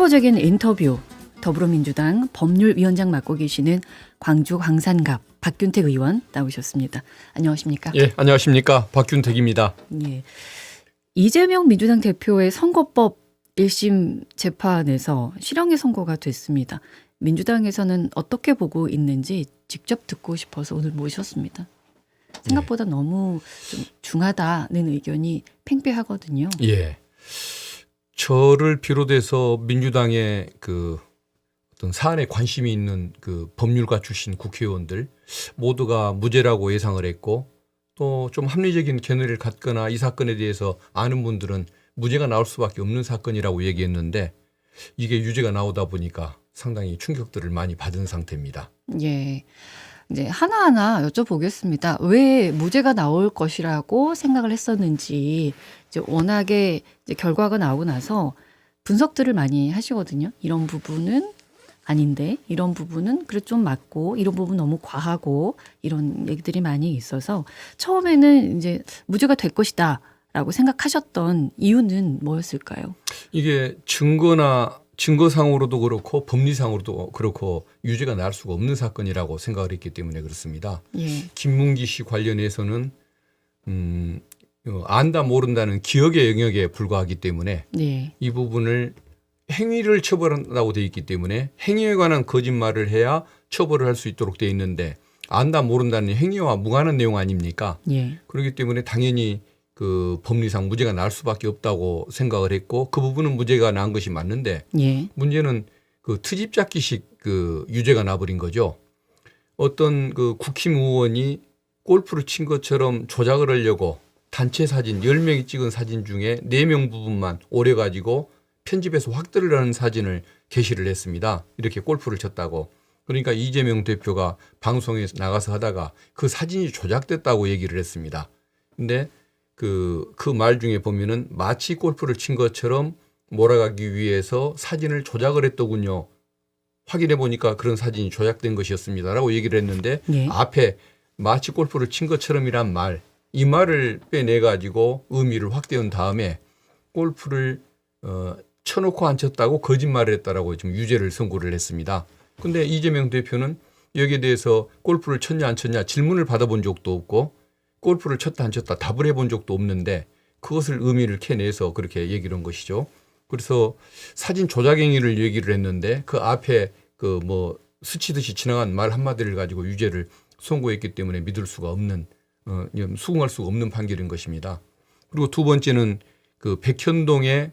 슈퍼적인 인터뷰, 더불어민주당 법률위원장 맡고 계시는 광주 광산갑 박균택 의원 나오셨습니다. 안녕하십니까? 예, 안녕하십니까? 박균택입니다. 예. 이재명 민주당 대표의 선거법 1심 재판에서 실형의 선고가 됐습니다. 민주당에서는 어떻게 보고 있는지 직접 듣고 싶어서 오늘 모셨습니다. 생각보다 너무 좀 중하다는 의견이 팽배하거든요. 예. 저를 비롯해서 민주당의 그 어떤 사안에 관심이 있는 그 법률가 출신 국회의원들 모두가 무죄라고 예상을 했고 또 좀 합리적인 견해를 갖거나 이 사건에 대해서 아는 분들은 무죄가 나올 수밖에 없는 사건이라고 얘기했는데 이게 유죄가 나오다 보니까 상당히 충격들을 많이 받은 상태입니다. 예. 이제 하나하나 여쭤보겠습니다. 왜 무죄가 나올 것이라고 생각을 했었는지 이제 워낙에 이제 결과가 나오고 나서 분석들을 많이 하시거든요. 이런 부분은 아닌데 이런 부분은 그래 좀 맞고 이런 부분 너무 과하고 이런 얘기들이 많이 있어서 처음에는 이제 무죄가 될 것이다라고 생각하셨던 이유는 뭐였을까요? 이게 증거상으로도 그렇고 법리상으로도 그렇고 유죄가 날 수가 없는 사건이라고 생각을 했기 때문에 그렇습니다. 예. 김문기 씨 관련해서는 안다 모른다는 기억의 영역에 불과하기 때문에 네. 이 부분을 행위를 처벌한다고 되어 있기 때문에 행위에 관한 거짓말을 해야 처벌을 할 수 있도록 되어 있는데 안다 모른다는 행위와 무관한 내용 아닙니까? 예. 그렇기 때문에 당연히 그 법리상 무죄가 날 수밖에 없다고 생각을 했고 그 부분은 무죄가 난 것이 맞는데 예. 문제는 그 트집 잡기식 그 유죄가 나버린 거죠. 어떤 그 국힘 의원이 골프를 친 것처럼 조작을 하려고 단체 사진 10명이 찍은 사진 중에 4명 부분만 오려가지고 편집해서 확대를 하는 사진을 게시를 했습니다. 이렇게 골프를 쳤다고. 그러니까 이재명 대표가 방송에 나가서 하다가 그 사진이 조작됐다고 얘기를 했습니다. 근데 그 말 중에 보면은 마치 골프를 친 것처럼 몰아가기 위해서 사진을 조작을 했더군요. 확인해 보니까 그런 사진이 조작된 것이었습니다라고 얘기를 했는데 예. 앞에 마치 골프를 친 것처럼이란 말, 이 말을 빼내 가지고 의미를 확대한 다음에 골프를 쳐놓고 안 쳤다고 거짓말을 했다라고 지금 유죄를 선고를 했습니다. 근데 이재명 대표는 여기에 대해서 골프를 쳤냐 안 쳤냐 질문을 받아본 적도 없고 골프를 쳤다 안 쳤다 답을 해본 적도 없는데 그것을 의미를 캐내서 그렇게 얘기를 한 것이죠. 그래서 사진 조작 행위를 얘기를 했는데 그 앞에 그 뭐 스치듯이 지나간 말 한마디를 가지고 유죄를 선고했기 때문에 믿을 수가 없는 수긍할 수가 없는 판결인 것입니다. 그리고 두 번째는 그 백현동의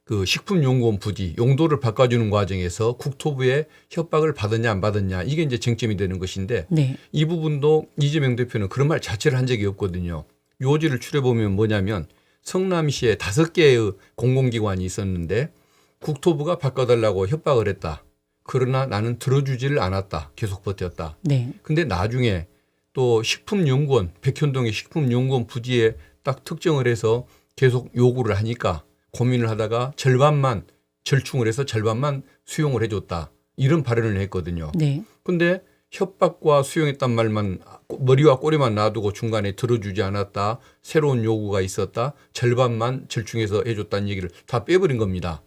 그 식품연구원 부지 용도를 바꿔주는 과정에서 국토부의 협박을 받았냐 안 받았냐 이게 이제 쟁점이 되는 것인데 네. 이 부분도 이재명 대표는 그런 말 자체를 한 적이 없거든요. 요지를 추려보면 뭐냐면 성남시에 5개의 공공기관이 있었는데 국토부가 바꿔달라고 협박을 했다. 그러나 나는 들어주지를 않았다. 계속 버텼다. 네. 근데 나중에 또 식품연구원 백현동의 식품연구원 부지에 딱 특정을 해서 계속 요구를 하니까 고민을 하다가 절반만 절충을 해서 절반만 수용을 해줬다. 이런 발언을 했거든요. 네. 근데 협박과 수용했단 말만 머리와 꼬리만 놔두고 중간에 들어주지 않았다. 새로운 요구가 있었다. 절반만 절충해서 해줬다는 얘기를 다 빼버린 겁니다.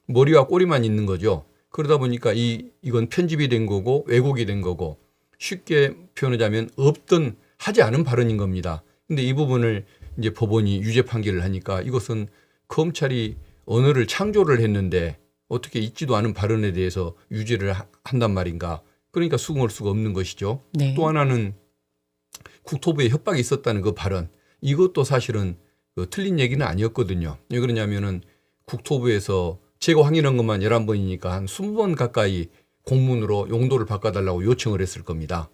머리와 꼬리만 있는 거죠. 그러다 보니까 이건 편집이 된 거고 왜곡이 된 거고 쉽게 표현하자면 없던 하지 않은 발언인 겁니다. 근데 이 부분을 이제 법원이 유죄 판결을 하니까 이것은 검찰이 언어를 창조를 했는데 어떻게 있지도 않은 발언에 대해서 유죄를 한단 말인가. 그러니까 수긍할 수가 없는 것이죠. 네. 또 하나는 국토부에 협박이 있었다는 그 발언. 이것도 사실은 그 틀린 얘기는 아니었거든요. 왜 그러냐면은 국토부에서 제가 확인한 것만 11번이니까 한 20번 가까이 공문으로 용도를 바꿔달라고 요청을 했을 겁니다.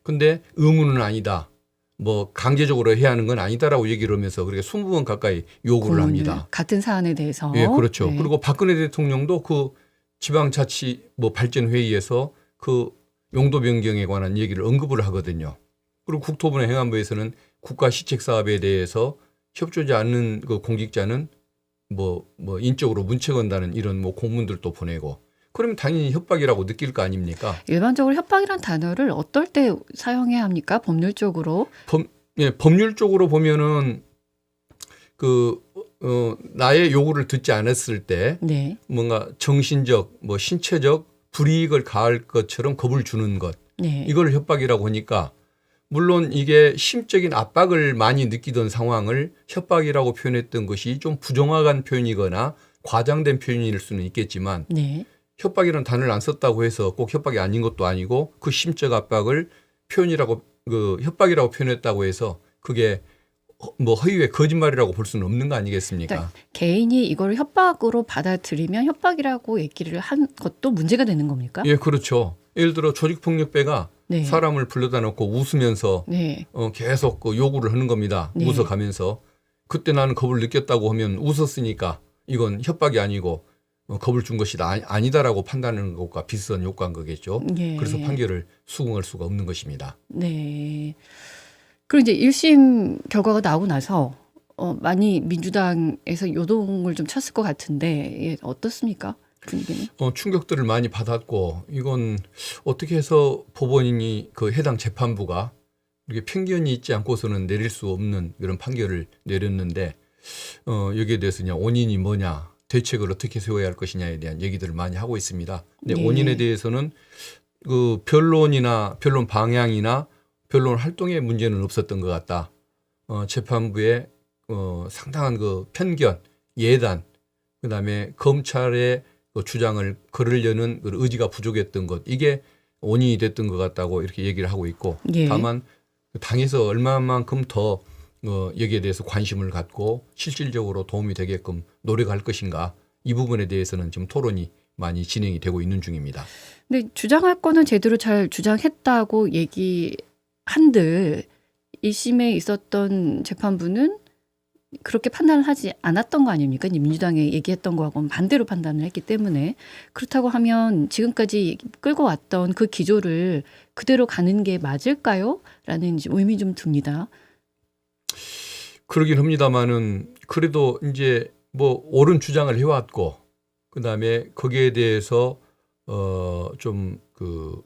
근데 의무는 아니다. 뭐 강제적으로 해야 하는 건 아니다라고 얘기를 하면서 그렇게 20번 가까이 요구를 합니다. 같은 사안에 대해서. 예, 그렇죠. 네. 그리고 박근혜 대통령도 그 지방자치 뭐 발전회의에서 그 용도 변경에 관한 얘기를 언급을 하거든요. 그리고 국토부나 행안부에서는 국가 시책 사업에 대해서 협조지 않는 그 공직자는 뭐 인적으로 문책한다는 이런 뭐 공문들도 보내고 그러면 당연히 협박이라고 느낄 거 아닙니까? 일반적으로 협박이란 단어를 어떨 때 사용해야 합니까? 법률적으로? 법률적으로 보면은 그 나의 요구를 듣지 않았을 때 네. 뭔가 정신적, 뭐 신체적 불이익을 가할 것처럼 겁을 주는 것. 네. 이걸 협박이라고 하니까 물론 이게 심적인 압박을 많이 느끼던 상황을 협박이라고 표현했던 것이 좀 부정확한 표현이거나 과장된 표현일 수는 있겠지만 네. 협박이라는 단어를 안 썼다고 해서 꼭 협박이 아닌 것도 아니고 그 심적 압박을 표현이라고 협박이라고 표현했다고 해서 그게 뭐 허위의 거짓말이라고 볼 수는 없는 거 아니겠습니까? 그러니까 개인이 이걸 협박으로 받아들이면 협박이라고 얘기를 한 것도 문제가 되는 겁니까? 예, 그렇죠. 예를 들어 조직폭력배가 네. 사람을 불러다 놓고 웃으면서 네. 계속 그 요구를 하는 겁니다. 네. 웃어가면서. 그때 나는 겁을 느꼈다고 하면 웃었으니까 이건 협박이 아니고 겁을 준 것이 아니다라고 판단하는 것과 비슷한 효과인 거겠죠. 예. 그래서 판결을 수긍할 수가 없는 것입니다. 네. 그리고 이제 1심 결과가 나오고 나서 많이 민주당에서 요동을 좀 쳤을 것 같은데 예, 어떻습니까? 분위기는? 충격들을 많이 받았고 이건 어떻게 해서 법원이 그 해당 재판부가 이렇게 편견이 있지 않고서는 내릴 수 없는 그런 판결을 내렸는데 여기에 대해서 그냥 원인이 뭐냐 대책을 어떻게 세워야 할 것이냐에 대한 얘기들을 많이 하고 있습니다. 근데 네. 원인에 대해서는 그 변론이나 변론 방향이나 변론 활동의 문제는 없었던 것 같다. 재판부의 상당한 그 편견, 예단, 그다음에 검찰의 그 주장을 거르려는 그 의지가 부족했던 것 이게 원인이 됐던 것 같다고 이렇게 얘기를 하고 있고 예. 다만 당에서 얼마만큼 더 여기에 대해서 관심을 갖고 실질적으로 도움이 되게끔 노력할 것인가 이 부분에 대해서는 지금 토론이 많이 진행이 되고 있는 중입니다. 근데 주장할 거는 제대로 잘 주장했다고 얘기한들 1심에 있었던 재판부는 그렇게 판단을 하지 않았던 거 아닙니까? 이제 민주당이 얘기했던 거하고는 반대로 판단을 했기 때문에 그렇다고 하면 지금까지 끌고 왔던 그 기조를 그대로 가는 게 맞을까요? 라는 의미 좀 듭니다. 그러긴 합니다만은 그래도 이제 뭐 옳은 주장을 해왔고 그다음에 거기에 대해서 좀 그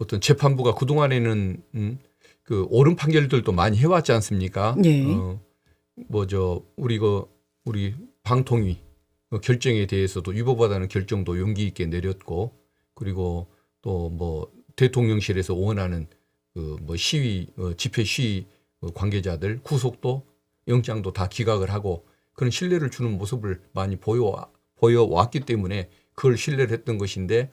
어떤 재판부가 그동안에는 그 옳은 판결들도 많이 해왔지 않습니까? 네. 우리 방통위 결정에 대해서도 위법하다는 결정도 용기 있게 내렸고 그리고 또 뭐 대통령실에서 원하는 그 뭐 시위 집회 시위 관계자들 구속도 영장도 다 기각을 하고 그런 신뢰를 주는 모습을 많이 보여왔기 때문에 그걸 신뢰를 했던 것인데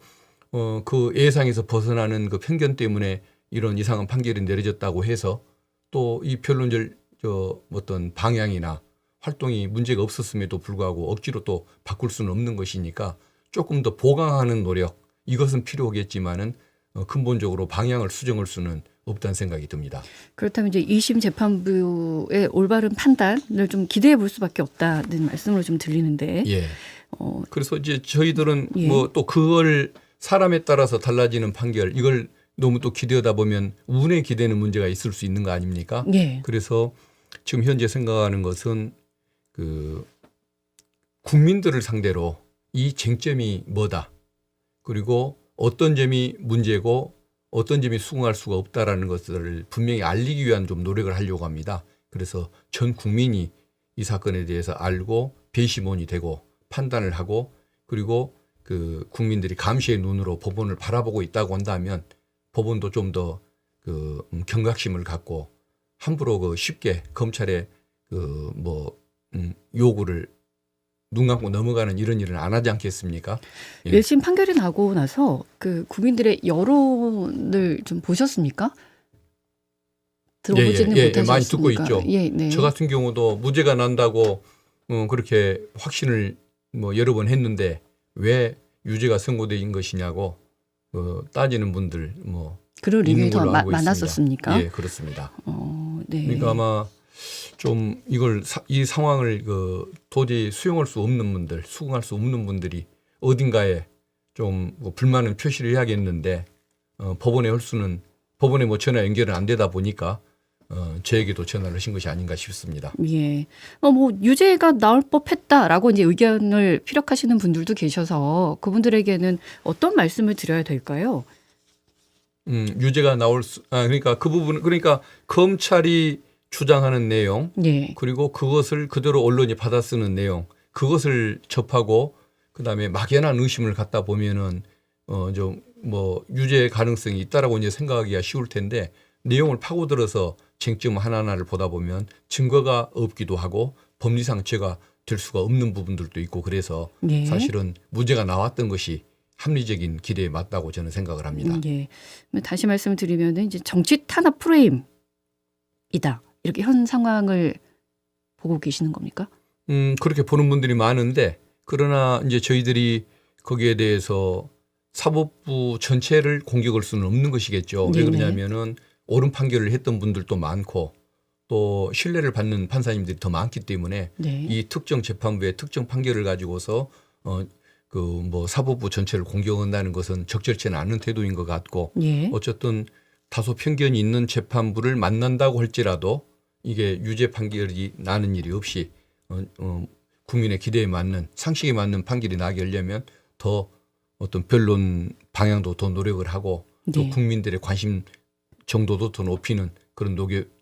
그 예상에서 벗어나는 그 편견 때문에 이런 이상한 판결이 내려졌다고 해서 또 이 변론적 어떤 방향이나 활동이 문제가 없었음에도 불구하고 억지로 또 바꿀 수는 없는 것이니까 조금 더 보강하는 노력 이것은 필요하겠지만은 근본적으로 방향을 수정할 수는 없다는 생각이 듭니다. 그렇다면 이제 2심 재판부의 올바른 판단을 좀 기대해 볼 수밖에 없다는 말씀으로 좀 들리는데. 예. 그래서 이제 저희들은 예. 뭐 또 그걸 사람에 따라서 달라지는 판결 이걸 너무 또 기대하다 보면 운에 기대는 문제가 있을 수 있는 거 아닙니까? 예. 그래서 지금 현재 생각하는 것은 그 국민들을 상대로 이 쟁점이 뭐다. 그리고 어떤 점이 문제고 어떤 점이 수긍할 수가 없다라는 것을 분명히 알리기 위한 좀 노력을 하려고 합니다. 그래서 전 국민이 이 사건에 대해서 알고 배심원이 되고 판단을 하고 그리고 그 국민들이 감시의 눈으로 법원을 바라보고 있다고 한다면 법원도 좀 더 그 경각심을 갖고 함부로 그 쉽게 검찰의 그 요구를 눈 감고 넘어가는 이런 일은 안 하지 않겠습니까? 예. 1심 판결이 나고 나서 그 국민들의 여론을 좀 보셨습니까? 들어보지는 못하셨습니까? 많이 듣고 있죠. 예, 네. 저 같은 경우도 무죄가 난다고 그렇게 확신을 여러 번 했는데 왜 유죄가 선고된 것이냐고 따지는 분들 그럴 있는 의견이 더 걸로 알고 많았었습니까? 있습니다. 예, 그렇습니다. 네. 그러니까 아마 좀 이 상황을 도저히 수용할 수 없는 분들, 수긍할 수 없는 분들이 어딘가에 좀 불만은 표시를 해야겠는데 법원에 전화 연결은 안 되다 보니까 저에게도 전화를 하신 것이 아닌가 싶습니다. 예. 유죄가 나올 법했다라고 이제 의견을 피력하시는 분들도 계셔서 그분들에게는 어떤 말씀을 드려야 될까요? 유죄가 그러니까 그 부분 그러니까 검찰이 주장하는 내용, 예. 그리고 그것을 그대로 언론이 받아쓰는 내용, 그것을 접하고 그다음에 막연한 의심을 갖다 보면은 좀 뭐 유죄 가능성이 있다라고 이제 생각하기가 쉬울 텐데 내용을 파고들어서 쟁점 하나하나를 보다 보면 증거가 없기도 하고 법리상 죄가 될 수가 없는 부분들도 있고 그래서 예. 사실은 무죄가 나왔던 것이 합리적인 기대에 맞다고 저는 생각을 합니다. 예. 다시 말씀드리면 이제 정치 탄압 프레임이다. 이렇게 현 상황을 보고 계시는 겁니까? 그렇게 보는 분들이 많은데 그러나 이제 저희들이 거기에 대해서 사법부 전체를 공격할 수는 없는 것이겠죠. 왜 네네. 그러냐면은 옳은 판결을 했던 분들도 많고 또 신뢰를 받는 판사님들이 더 많기 때문에 네. 이 특정 재판부의 특정 판결을 가지고서 그 뭐 사법부 전체를 공격한다는 것은 적절치는 않은 태도인 것 같고 예. 어쨌든 다소 편견이 있는 재판부를 만난다고 할지라도 이게 유죄 판결이 나는 일이 없이 국민의 기대에 맞는 상식에 맞는 판결이 나게 하려면 더 어떤 변론 방향도 더 노력을 하고 또 네. 국민들의 관심 정도도 더 높이는 그런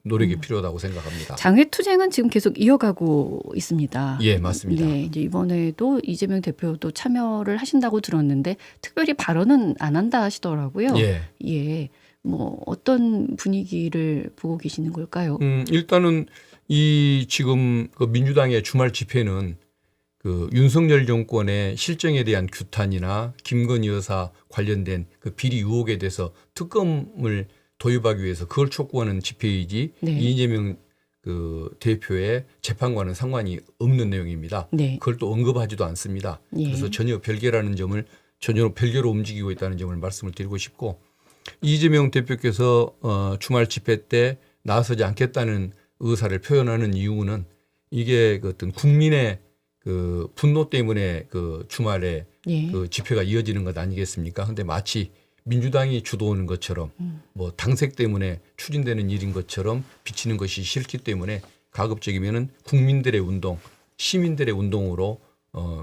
노력이 필요하다고 생각합니다. 장외 투쟁은 지금 계속 이어가고 있습니다. 예, 맞습니다. 네, 이제 이번에도 이재명 대표도 참여를 하신다고 들었는데 특별히 발언은 안 한다 하시더라고요. 예. 예. 뭐 어떤 분위기를 보고 계시는 걸까요? 일단은 이 지금 그 민주당의 주말 집회는 그 윤석열 정권의 실정에 대한 규탄이나 김건희 여사 관련된 그 비리 의혹에 대해서 특검을 도입하기 위해서 그걸 촉구하는 집회이지 네. 이재명 그 대표의 재판과는 상관이 없는 내용입니다. 네. 그걸 또 언급하지도 않습니다. 예. 그래서 전혀 별개라는 점을 전혀 별개로 움직이고 있다는 점을 말씀을 드리고 싶고 이재명 대표께서 주말 집회 때 나서지 않겠다는 의사를 표현하는 이유는 이게 그 어떤 국민의 그 분노 때문에 그 주말에 예. 그 집회가 이어지는 것 아니겠습니까? 근데 마치 민주당이 주도하는 것처럼 뭐 당색 때문에 추진되는 일인 것처럼 비치는 것이 싫기 때문에 가급적이면은 국민들의 운동, 시민들의 운동으로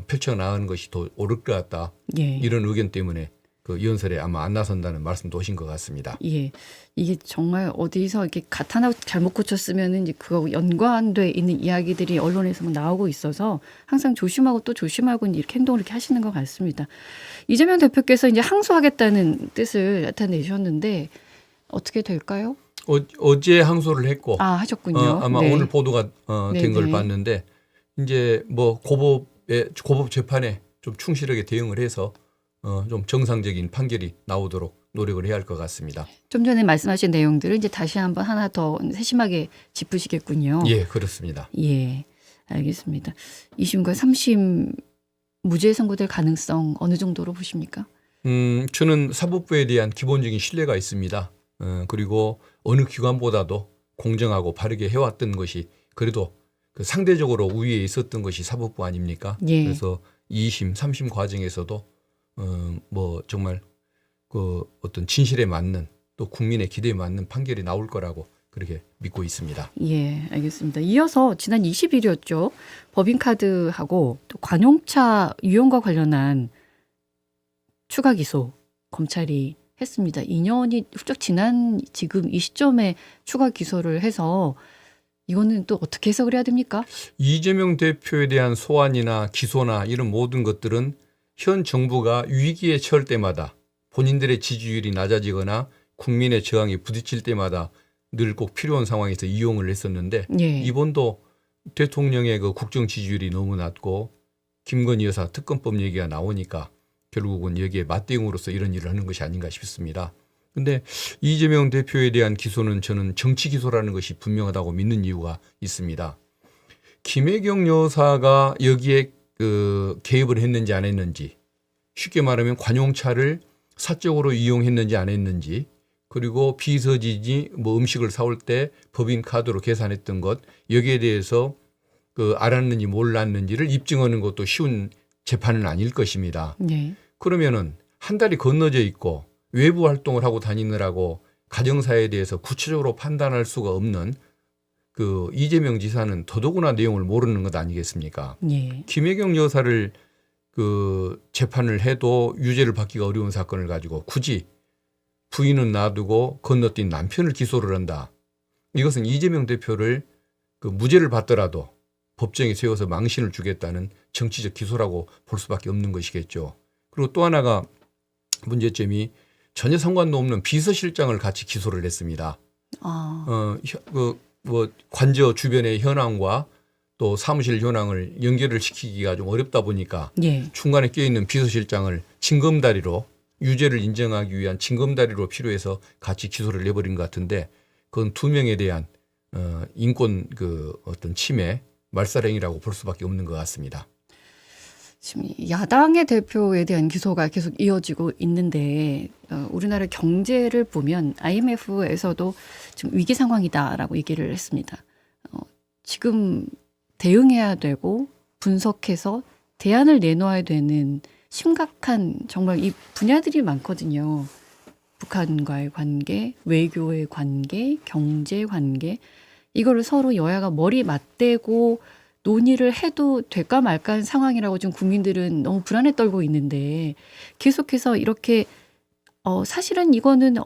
펼쳐나가는 것이 더 옳을 것 같다. 예. 이런 의견 때문에 그 연설에 아마 안 나선다는 말씀도 하신 것 같습니다. 예. 이게 정말 어디서 이렇게 갓 하나 잘못 고쳤으면은 이제 그거 연관돼 있는 이야기들이 언론에서 막 나오고 있어서 항상 조심하고 또 조심하고 이렇게 행동을 이렇게 하시는 것 같습니다. 이재명 대표께서 이제 항소하겠다는 뜻을 나타내셨는데 어떻게 될까요? 어제 항소를 했고 하셨군요. 아마 네. 오늘 보도가 된 걸 네네. 봤는데 이제 뭐 고법 재판에 좀 충실하게 대응을 해서 좀 정상적인 판결이 나오도록 노력을 해야 할 것 같습니다. 좀 전에 말씀하신 내용들을 이제 다시 한번 하나 더 세심하게 짚으시겠군요. 예, 그렇습니다. 예, 알겠습니다. 2심과 3심 무죄 선고될 가능성 어느 정도로 보십니까? 저는 사법부에 대한 기본적인 신뢰가 있습니다. 그리고 어느 기관보다도 공정하고 바르게 해왔던 것이 그래도 그 상대적으로 우위에 있었던 것이 사법부 아닙니까? 예. 그래서 2심, 3심 과정에서도 뭐 정말 그 어떤 진실에 맞는 또 국민의 기대에 맞는 판결이 나올 거라고 그렇게 믿고 있습니다. 예, 알겠습니다. 이어서 지난 20일이었죠. 법인카드하고 또 관용차 유용과 관련한 추가 기소 검찰이 했습니다. 2년이 훌쩍 지난 지금 이 시점에 추가 기소를 해서 이거는 또 어떻게 해석을 해야 됩니까? 이재명 대표에 대한 소환이나 기소나 이런 모든 것들은 현 정부가 위기에 처할 때마다 본인들의 지지율이 낮아지거나 국민의 저항에 부딪힐 때마다 늘 꼭 필요한 상황에서 이용을 했었는데 예. 이번도 대통령의 그 국정 지지율이 너무 낮고 김건희 여사 특검법 얘기가 나오니까 결국은 여기에 맞대응으로서 이런 일을 하는 것이 아닌가 싶습니다. 그런데 이재명 대표에 대한 기소는 저는 정치 기소라는 것이 분명하다고 믿는 이유가 있습니다. 김혜경 여사가 여기에 그 개입을 했는지 안 했는지 쉽게 말하면 관용차를 사적으로 이용했는지 안 했는지 그리고 비서진이 뭐 음식을 사올 때 법인 카드로 계산했던 것 여기에 대해서 그 알았는지 몰랐는지를 입증하는 것도 쉬운 재판은 아닐 것입니다. 네. 그러면은 한 달이 건너져 있고 외부 활동을 하고 다니느라고 가정사에 대해서 구체적으로 판단할 수가 없는 그 이재명 지사는 더더구나 내용을 모르는 것 아니겠습니까? 예. 김혜경 여사를 그 재판을 해도 유죄를 받기가 어려운 사건을 가지고 굳이 부인은 놔두고 건너뛴 남편을 기소를 한다. 이것은 이재명 대표를 그 무죄를 받더라도 법정에 세워서 망신을 주겠다는 정치적 기소라고 볼 수밖에 없는 것이겠죠. 그리고 또 하나가 문제점이 전혀 상관도 없는 비서실장을 같이 기소를 했습니다. 관저 주변의 현황과 또 사무실 현황을 연결을 시키기가 좀 어렵다 보니까 예. 중간에 껴있는 비서실장을 징검다리로 유죄를 인정하기 위한 징검다리로 필요해서 같이 기소를 내버린 것 같은데 그건 두 명에 대한 인권 그 어떤 침해 말살행위라고 볼 수밖에 없는 것 같습니다. 지금 야당의 대표에 대한 기소가 계속 이어지고 있는데 우리나라 경제를 보면 IMF에서도 지금 위기 상황이다라고 얘기를 했습니다. 지금 대응해야 되고 분석해서 대안을 내놓아야 되는 심각한 정말 이 분야들이 많거든요. 북한과의 관계, 외교의 관계, 경제 관계 이거를 서로 여야가 머리 맞대고 논의를 해도 될까 말까 한 상황이라고 좀 국민들은 너무 불안에 떨고 있는데 계속해서 이렇게 사실은 이거는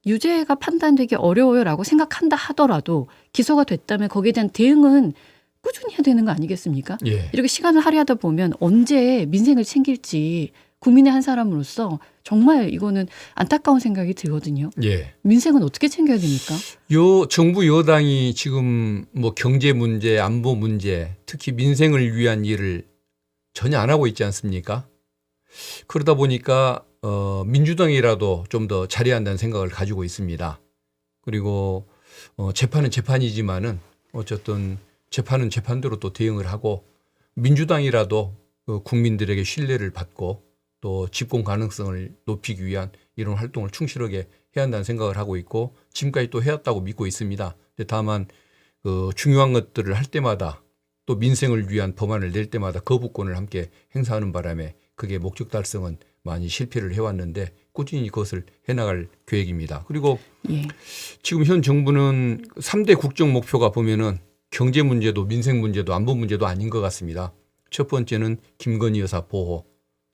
유죄가 판단되기 어려워요라고 생각한다 하더라도 기소가 됐다면 거기에 대한 대응은 꾸준히 해야 되는 거 아니겠습니까? 예. 이렇게 시간을 할애하다 보면 언제 민생을 챙길지 국민의 한 사람으로서 정말 이거는 안타까운 생각이 들거든요. 예. 민생은 어떻게 챙겨야 됩니까? 정부 여당이 지금 뭐 경제 문제, 안보 문제, 특히 민생을 위한 일을 전혀 안 하고 있지 않습니까? 그러다 보니까 민주당이라도 좀 더 잘해야 한다는 생각을 가지고 있습니다. 그리고 재판은 재판이지만은 어쨌든 재판은 재판대로 또 대응을 하고 민주당이라도 국민들에게 신뢰를 받고 또 집권 가능성을 높이기 위한 이런 활동을 충실하게 해야 한다는 생각을 하고 있고 지금까지 또 해왔다고 믿고 있습니다. 다만 중요한 것들을 할 때마다 또 민생을 위한 법안을 낼 때마다 거부권을 함께 행사하는 바람에 그게 목적 달성은 많이 실패를 해왔는데 꾸준히 그것을 해나갈 계획입니다. 그리고 예. 지금 현 정부는 3대 국정 목표가 보면은 경제 문제도 민생 문제도 안보 문제도 아닌 것 같습니다. 첫 번째는 김건희 여사 보호,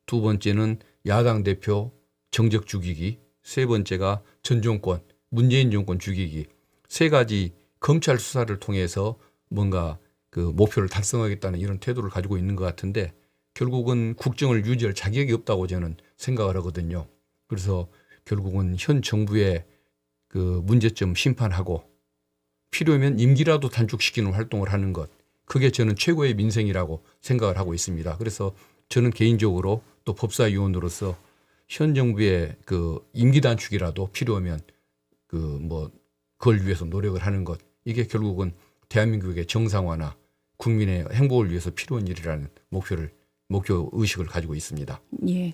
두 번째는 야당 대표 정적 죽이기, 세 번째가 전 정권 문재인 정권 죽이기, 세 가지 검찰 수사를 통해서 뭔가 그 목표를 달성하겠다는 이런 태도를 가지고 있는 것 같은데 결국은 국정을 유지할 자격이 없다고 저는 생각을 하거든요. 그래서 결국은 현 정부의 그 문제점 심판하고 필요하면 임기라도 단축시키는 활동을 하는 것, 그게 저는 최고의 민생이라고 생각을 하고 있습니다. 그래서 저는 개인적으로 또 법사위원으로서 현 정부의 그 임기 단축이라도 필요하면 그걸 위해서 노력을 하는 것, 이게 결국은 대한민국의 정상화나 국민의 행복을 위해서 필요한 일이라는 목표 의식을 가지고 있습니다. 예.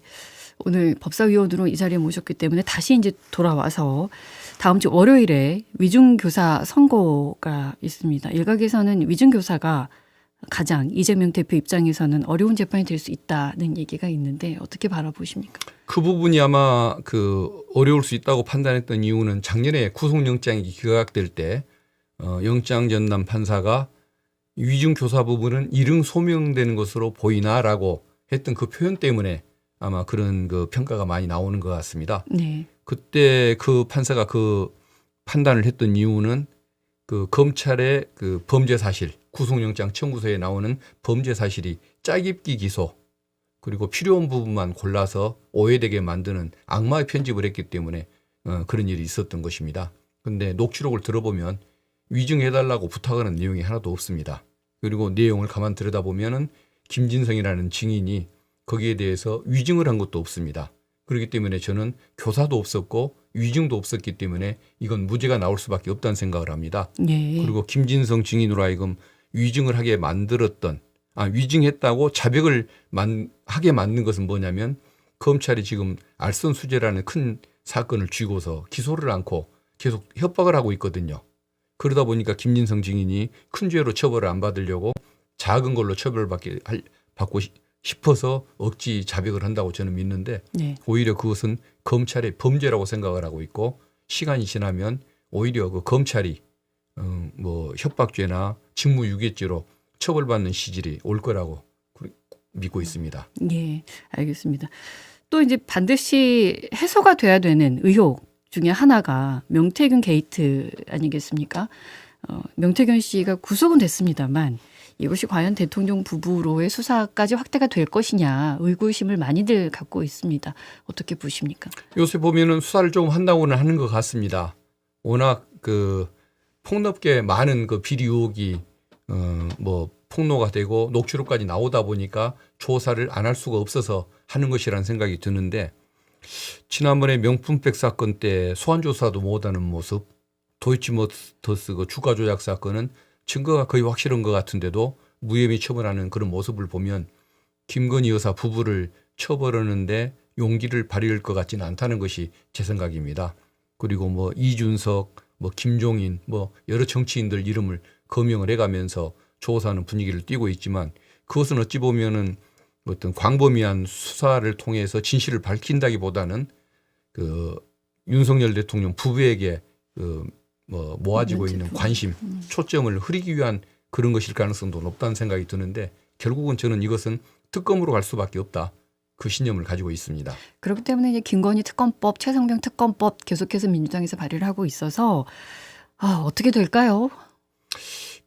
오늘 법사위원으로 이 자리에 모셨기 때문에 다시 이제 돌아와서 다음 주 월요일에 위중교사 선고가 있습니다. 일각에서는 위중교사가 가장 이재명 대표 입장에서는 어려운 재판이 될 수 있다는 얘기가 있는데 어떻게 바라보십니까? 그 부분이 아마 어려울 수 있다고 판단했던 이유는 작년에 구속영장이 기각될 때 영장 전담 판사가 위중교사 부분은 일흥 소명되는 것으로 보이나라고 했던 그 표현 때문에 아마 그런 그 평가가 많이 나오는 것 같습니다. 네. 그때 그 판사가 그 판단을 했던 이유는 그 검찰의 그 범죄 사실, 구속영장 청구서에 나오는 범죄 사실이 짜깁기 기소 그리고 필요한 부분만 골라서 오해되게 만드는 악마의 편집을 했기 때문에 그런 일이 있었던 것입니다. 그런데 녹취록을 들어보면 위증해달라고 부탁하는 내용이 하나도 없습니다. 그리고 내용을 가만 들여다보면은 김진성이라는 증인이 거기에 대해서 위증을 한 것도 없습니다. 그렇기 때문에 저는 교사도 없었고 위증도 없었기 때문에 이건 무죄가 나올 수밖에 없다는 생각을 합니다. 예. 그리고 김진성 증인으로 하여금 위증을 하게 위증했다고 자백을 하게 만든 것은 뭐냐면 검찰이 지금 알선수재라는 큰 사건을 쥐고서 기소를 않고 계속 협박을 하고 있거든요. 그러다 보니까 김진성 증인이 큰 죄로 처벌을 안 받으려고 작은 걸로 받고 싶어서 억지 자백을 한다고 저는 믿는데 네. 오히려 그것은 검찰의 범죄라고 생각을 하고 있고 시간이 지나면 오히려 그 검찰이 협박죄나 직무유기죄로 처벌받는 시절이 올 거라고 믿고 있습니다. 예, 알겠습니다. 또 이제 반드시 해소가 돼야 되는 의혹 중에 하나가 명태균 게이트 아니겠습니까? 명태균 씨가 구속은 됐습니다만 이것이 과연 대통령 부부로의 수사까지 확대가 될 것이냐 의구심을 많이들 갖고 있습니다. 어떻게 보십니까? 요새 보면은 수사를 조금 한다고는 하는 것 같습니다. 워낙 그 폭넓게 많은 그 비리 의혹이 뭐 폭로가 되고 녹취록까지 나오다 보니까 조사를 안 할 수가 없어서 하는 것이라는 생각이 드는데 지난번에 명품백 사건 때 소환 조사도 못하는 모습, 도이치모터스 그 주가 조작 사건은 증거가 거의 확실한 것 같은데도 무혐의 처벌하는 그런 모습을 보면 김건희 여사 부부를 처벌하는데 용기를 발휘할 것 같지는 않다는 것이 제 생각입니다. 그리고 뭐 이준석, 뭐 김종인, 뭐 여러 정치인들 이름을 거명을 해가면서 조사하는 분위기를 띠고 있지만 그것은 어찌 보면은 어떤 광범위한 수사를 통해서 진실을 밝힌다기보다는 그 윤석열 대통령 부부에게 그 뭐 모아지고 있는 관심, 초점을 흐리기 위한 그런 것일 가능성도 높다는 생각이 드는데 결국은 저는 이것은 특검으로 갈 수밖에 없다. 그 신념을 가지고 있습니다. 그렇기 때문에 이제 김건희 특검법, 최성병 특검법 계속해서 민주당에서 발의를 하고 있어서 어떻게 될까요?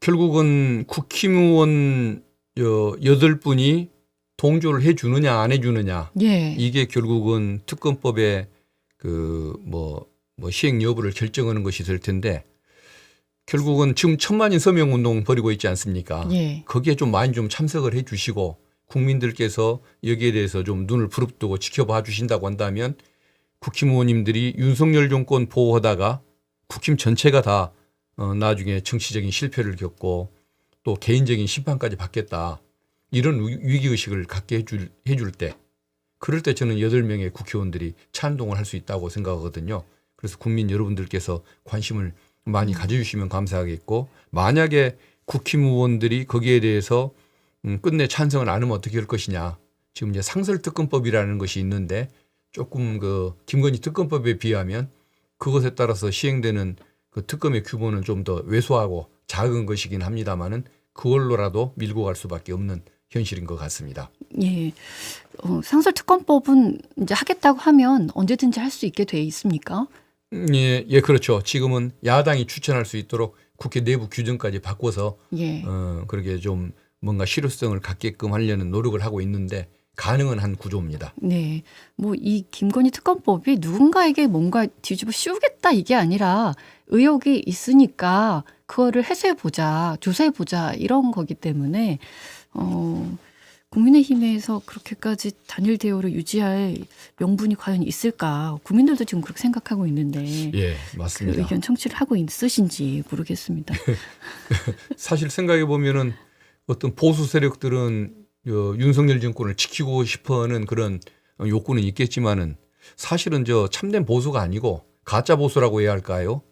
결국은 국힘의원 8분이 동조를 해주느냐 안 해주느냐 예. 이게 결국은 특검법의 그 뭐 시행 여부를 결정하는 것이 될 텐데 결국은 지금 1,000만인 서명 운동 벌이고 있지 않습니까? 예. 거기에 좀 많이 좀 참석을 해 주시고 국민들께서 여기에 대해서 좀 눈을 부릅뜨고 지켜봐 주신다고 한다면 국힘 의원님들이 윤석열 정권 보호하다가 국힘 전체가 다 나중에 정치적인 실패를 겪고 또 개인적인 심판까지 받겠다. 이런 위기의식을 갖게 해줄 때 그럴 때 저는 8명의 국회의원들이 찬동을 할 수 있다고 생각하거든요. 그래서 국민 여러분들께서 관심을 많이 가져주시면 감사하겠고 만약에 국힘 의원들이 거기에 대해서 끝내 찬성을 안 하면 어떻게 할 것이냐. 지금 이제 상설특검법이라는 것이 있는데 조금 그 김건희 특검법에 비하면 그것에 따라서 시행되는 그 특검의 규모는 좀 더 왜소하고 작은 것이긴 합니다만은 그걸로라도 밀고 갈 수밖에 없는 현실인 것 같습니다. 예. 상설특검법은 이제 하겠다고 하면 언제든지 할 수 있게 돼 있습니까? 예, 그렇죠. 지금은 야당이 추천할 수 있도록 국회 내부 규정까지 바꿔서 예. 그렇게 좀 뭔가 실효성을 갖게끔 하려는 노력을 하고 있는데 가능은 한 구조입니다. 네. 뭐 이 김건희 특검법이 누군가에게 뭔가 뒤집어 씌우겠다 이게 아니라 의혹이 있으니까 그거를 해소해보자, 조사해보자 이런 거기 때문에 국민의힘에서 그렇게까지 단일 대우를 유지할 명분이 과연 있을까? 국민들도 지금 그렇게 생각하고 있는데 예, 그 맞습니다. 의견 청취를 하고 있으신지 모르겠습니다. 사실 생각해 보면은 어떤 보수 세력들은 윤석열 정권을 지키고 싶어하는 그런 욕구는 있겠지만은 사실은 저 참된 보수가 아니고 가짜 보수라고 해야 할까요?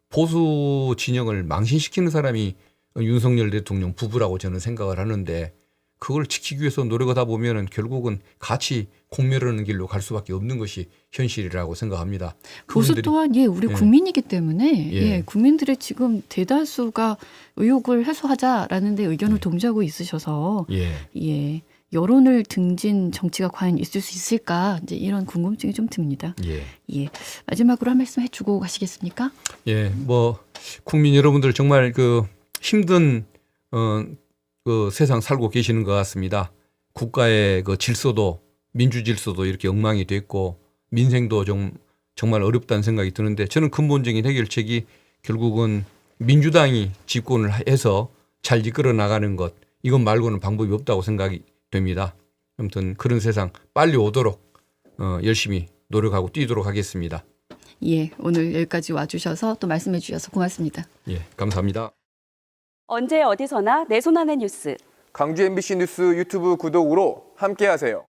보수 진영을 망신시키는 사람이 윤석열 대통령 부부라고 저는 생각을 하는데 그걸 지키기 위해서 노력하다 보면은 결국은 같이 공멸하는 길로 갈 수밖에 없는 것이 현실이라고 생각합니다. 보수 또한 우리 국민이기 때문에 예. 국민들의 지금 대다수가 의혹을 해소하자라는 데 의견을 동조하고 있으셔서 예. 여론을 등진 정치가 과연 있을 수 있을까 이제 이런 궁금증이 좀 듭니다. 예. 마지막으로 한 말씀 해주고 가시겠습니까? 예, 뭐 국민 여러분들 정말 그 힘든 그 세상 살고 계시는 것 같습니다. 국가의 그 질서도 민주 질서도 이렇게 엉망이 됐고 민생도 정말 어렵다는 생각이 드는데 저는 근본적인 해결책이 결국은 민주당이 집권을 해서 잘 이끌어 나가는 것 이것 말고는 방법이 없다고 생각이 됩니다. 아무튼 그런 세상 빨리 오도록 열심히 노력하고 뛰도록 하겠습니다. 예, 오늘 여기까지 와주셔서 또 말씀해 주셔서 고맙습니다. 예, 감사합니다. 언제 어디서나 내 손 안의 뉴스. 강주 MBC 뉴스 유튜브 구독으로 함께하세요.